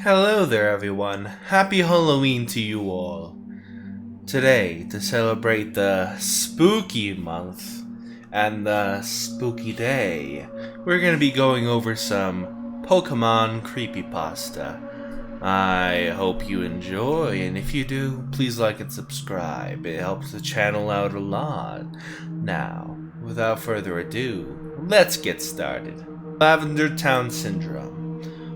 Hello there everyone, happy Halloween to you all. Today, to celebrate the spooky month and the spooky day, we're going to be going over some Pokémon creepypasta. I hope you enjoy, and if you do, please like and subscribe, it helps the channel out a lot. Now, without further ado, let's get started. Lavender Town Syndrome,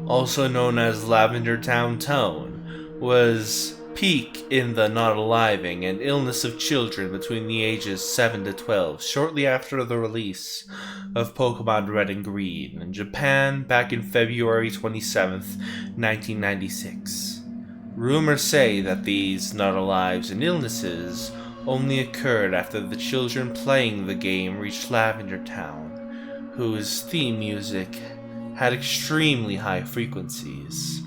also known as Lavender Town tone, was peak in the not aliving and illness of children between the ages 7 to 12 shortly after the release of Pokémon Red and Green in Japan back in February 27th, 1996. Rumors say that these not alives and illnesses only occurred after the children playing the game reached Lavender Town, whose theme music had extremely high frequencies.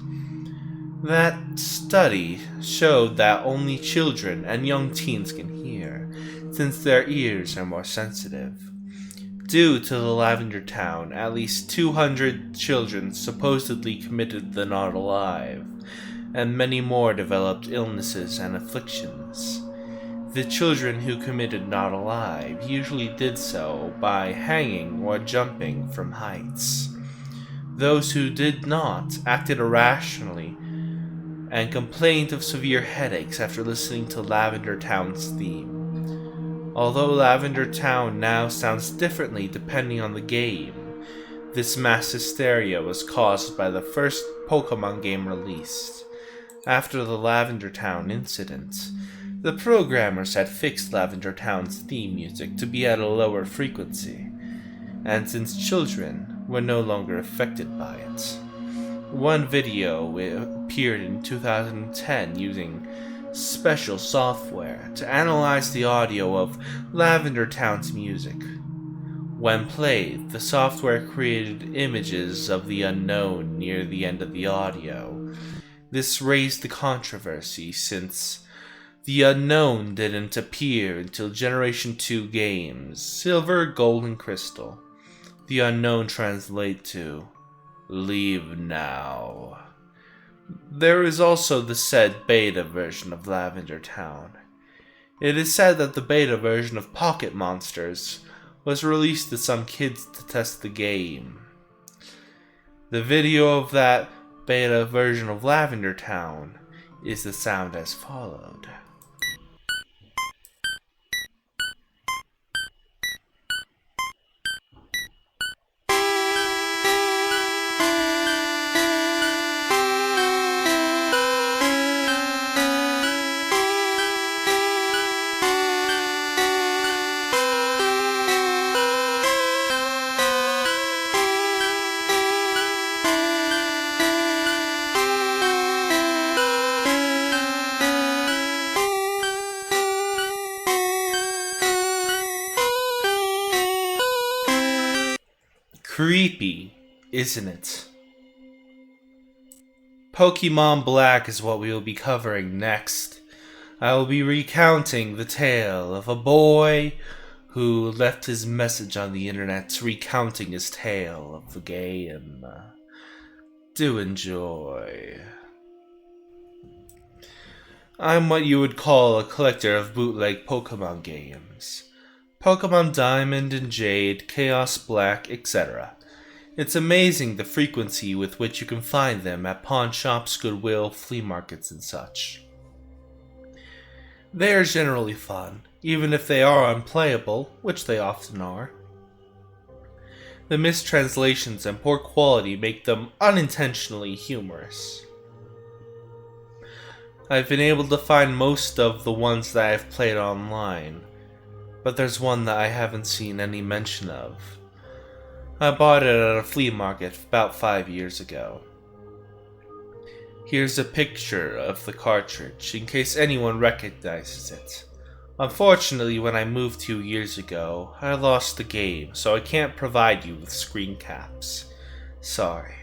That study showed that only children and young teens can hear, since their ears are more sensitive. Due to the Lavender Town, at least 200 children supposedly committed the not alive, and many more developed illnesses and afflictions. The children who committed not alive usually did so by hanging or jumping from heights. Those who did not acted irrationally and complained of severe headaches after listening to Lavender Town's theme. Although Lavender Town now sounds differently depending on the game, this mass hysteria was caused by the first Pokémon game released. After the Lavender Town incident, the programmers had fixed Lavender Town's theme music to be at a lower frequency, and since children were no longer affected by it. One video appeared in 2010 using special software to analyze the audio of Lavender Town's music. When played, the software created images of the unknown near the end of the audio. This raised the controversy since the unknown didn't appear until Generation 2 games, Silver, Gold, and Crystal. The unknown translate to "Leave now." There is also the said beta version of Lavender Town. It is said that the beta version of Pocket Monsters was released to some kids to test the game. The video of that beta version of Lavender Town is the sound as followed. Creepy, isn't it? Pokemon Black is what we will be covering next. I will be recounting the tale of a boy who left his message on the internet recounting his tale of the game. Do enjoy. I'm what you would call a collector of bootleg Pokemon games. Pokemon Diamond and Jade, Chaos Black, etc. It's amazing the frequency with which you can find them at pawn shops, Goodwill, flea markets, and such. They are generally fun, even if they are unplayable, which they often are. The mistranslations and poor quality make them unintentionally humorous. I've been able to find most of the ones that I've played online, but there's one that I haven't seen any mention of. I bought it at a flea market about 5 years ago. Here's a picture of the cartridge, in case anyone recognizes it. Unfortunately, when I moved 2 years ago, I lost the game, so I can't provide you with screen caps. Sorry.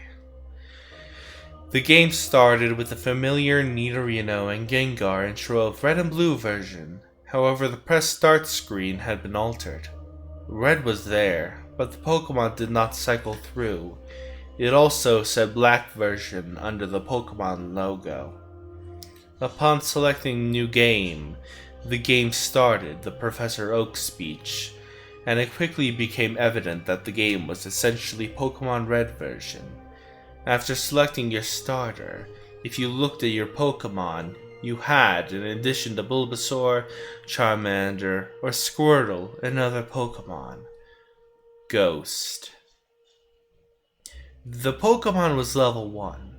The game started with the familiar Nidorino and Gengar intro of Red and Blue version. However, the press start screen had been altered. Red was there, but the Pokemon did not cycle through. It also said black version under the Pokémon logo. Upon selecting new game, the game started the Professor Oak speech, and it quickly became evident that the game was essentially Pokémon Red version. After selecting your starter, if you looked at your Pokémon, you had, in addition to Bulbasaur, Charmander, or Squirtle, another Pokémon. Ghost. The Pokémon was level 1,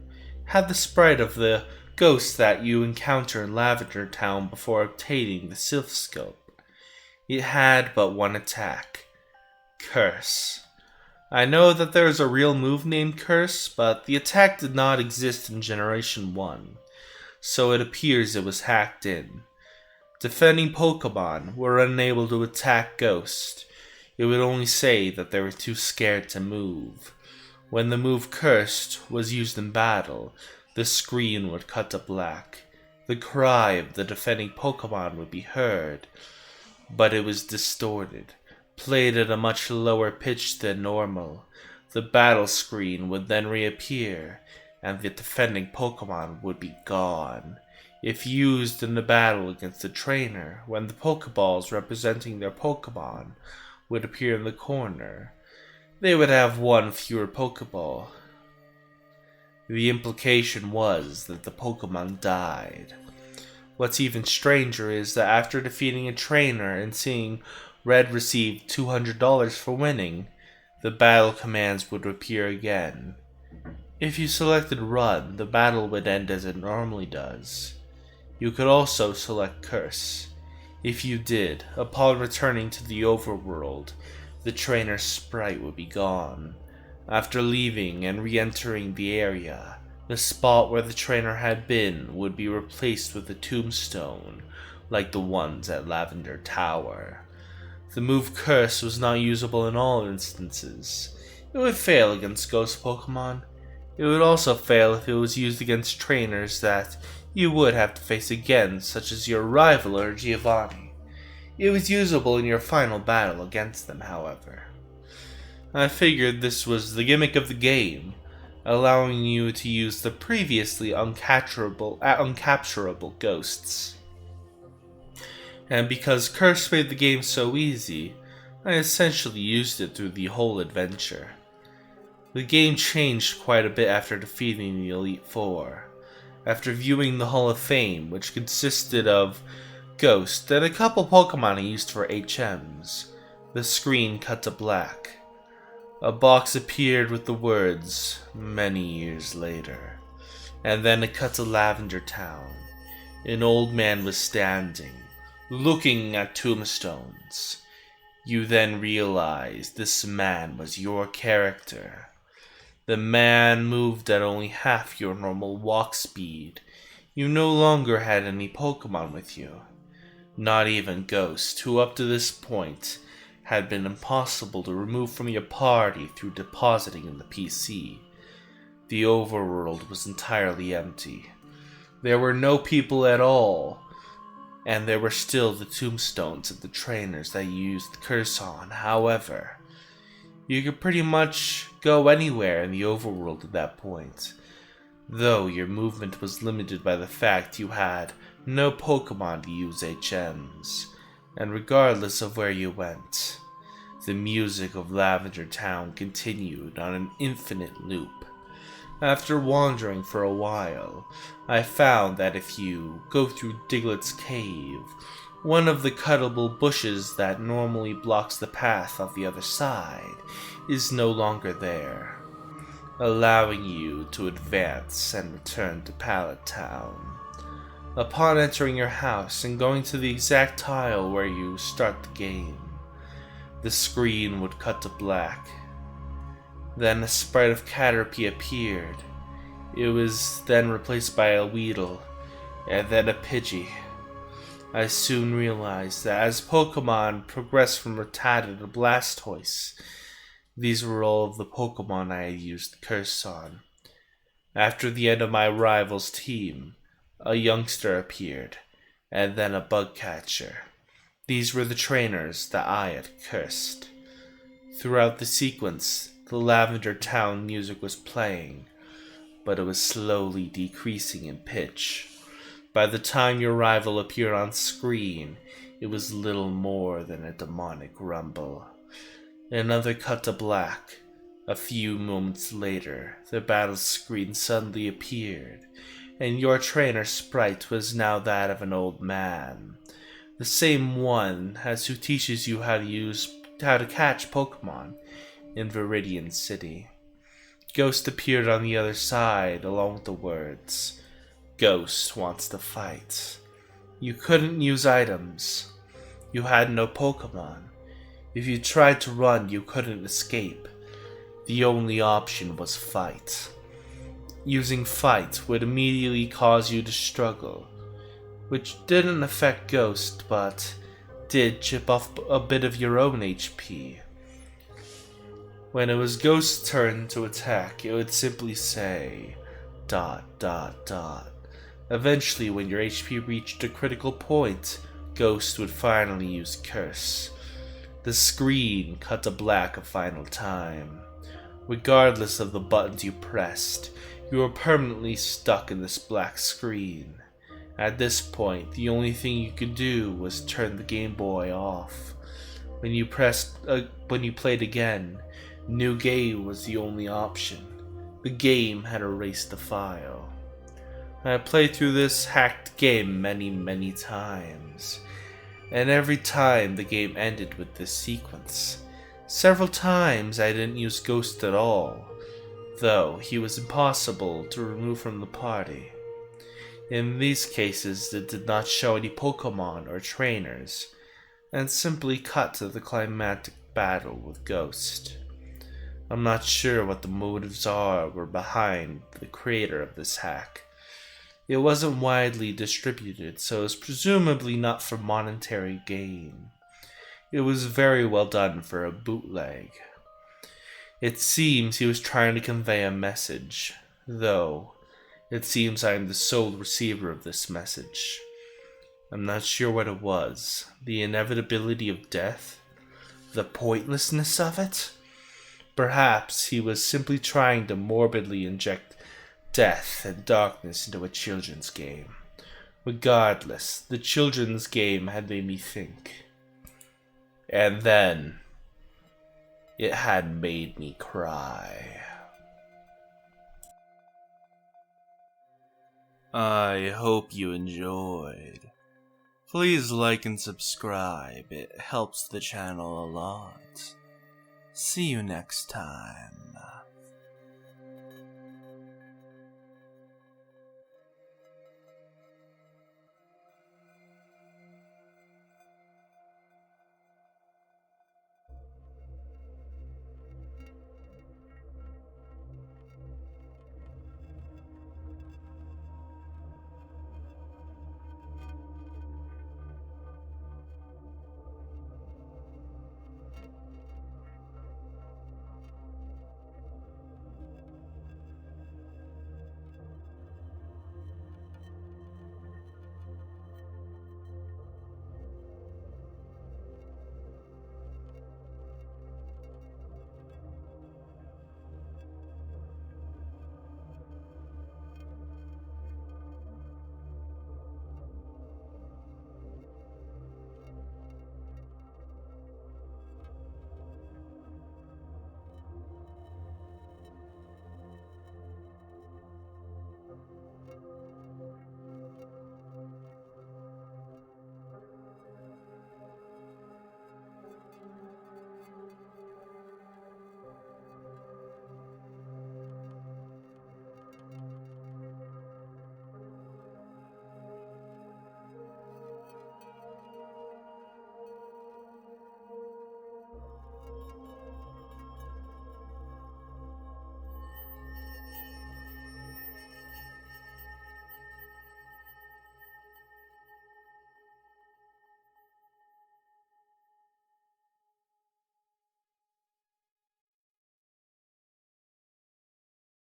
had the sprite of the ghost that you encounter in Lavender Town before obtaining the Sylph Scope. It had but one attack, Curse. I know that there is a real move named Curse, but the attack did not exist in Generation 1, so it appears it was hacked in. Defending Pokémon were unable to attack Ghost. It would only say that they were too scared to move. When the move Cursed was used in battle, the screen would cut to black. The cry of the defending Pokémon would be heard, but it was distorted, played at a much lower pitch than normal. The battle screen would then reappear, and the defending Pokémon would be gone. If used in the battle against the trainer, when the Pokeballs representing their Pokémon would appear in the corner, they would have one fewer Pokeball. The implication was that the Pokemon died. What's even stranger is that after defeating a trainer and seeing Red receive $200 for winning, the battle commands would appear again. If you selected Run, the battle would end as it normally does. You could also select Curse. If you did, upon returning to the overworld, the trainer's sprite would be gone. After leaving and re-entering the area, the spot where the trainer had been would be replaced with a tombstone, like the ones at Lavender Tower. The move Curse was not usable in all instances. It would fail against ghost Pokemon. It would also fail if it was used against trainers that you would have to face again, such as your rival or Giovanni. It was usable in your final battle against them, however. I figured this was the gimmick of the game, allowing you to use the previously uncapturable ghosts. And because Curse made the game so easy, I essentially used it through the whole adventure. The game changed quite a bit after defeating the Elite Four. After viewing the Hall of Fame, which consisted of Ghost and a couple Pokemon I used for HMs, the screen cut to black. A box appeared with the words, "Many years later," and then it cut to Lavender Town. An old man was standing, looking at tombstones. You then realized this man was your character. The man moved at only half your normal walk speed. You no longer had any Pokemon with you. Not even Ghost, who up to this point had been impossible to remove from your party through depositing in the PC. The overworld was entirely empty. There were no people at all, and there were still the tombstones of the trainers that you used Curse on. However, you could pretty much go anywhere in the overworld at that point, though your movement was limited by the fact you had no Pokemon to use HMs, and regardless of where you went, the music of Lavender Town continued on an infinite loop. After wandering for a while, I found that if you go through Diglett's cave, one of the cuttable bushes that normally blocks the path on the other side is no longer there, allowing you to advance and return to Pallet Town. Upon entering your house and going to the exact tile where you start the game, the screen would cut to black. Then a sprite of Caterpie appeared. It was then replaced by a Weedle, and then a Pidgey. I soon realized that as Pokemon progressed from Rattata to Blastoise, these were all of the Pokemon I had used Curse on. After the end of my rival's team, a youngster appeared, and then a bug catcher. These were the trainers that I had cursed. Throughout the sequence, The Lavender Town music was playing, but it was slowly decreasing in pitch. By the time your rival appeared on screen, it was little more than a demonic rumble. Another cut to black. A few moments later, the battle screen suddenly appeared, and your trainer sprite was now that of an old man. The same one as who teaches you how to catch Pokémon in Viridian City. Ghost appeared on the other side along with the words, "Ghost wants to fight." You couldn't use items. You had no Pokémon. If you tried to run, you couldn't escape. The only option was fight. Using fight would immediately cause you to struggle, which didn't affect Ghost, but did chip off a bit of your own HP. When it was Ghost's turn to attack, it would simply say, ... Eventually, when your HP reached a critical point, Ghost would finally use Curse. The screen cut to black a final time. Regardless of the buttons you pressed, you were permanently stuck in this black screen. At this point, the only thing you could do was turn the Game Boy off. When you played again, New Game was the only option. The game had erased the file. I played through this hacked game many times, and every time the game ended with this sequence. Several times I didn't use Ghost at all, though he was impossible to remove from the party. In these cases, it did not show any Pokémon or trainers, and simply cut to the climactic battle with Ghost. I'm not sure what the motives were behind the creator of this hack. It wasn't widely distributed, so it was presumably not for monetary gain. It was very well done for a bootleg. It seems he was trying to convey a message, though it seems I am the sole receiver of this message. I'm not sure what it was. The inevitability of death? The pointlessness of it? Perhaps he was simply trying to morbidly inject death and darkness into a children's game. Regardless, the children's game had made me think. And then, it had made me cry. I hope you enjoyed. Please like and subscribe, it helps the channel a lot. See you next time.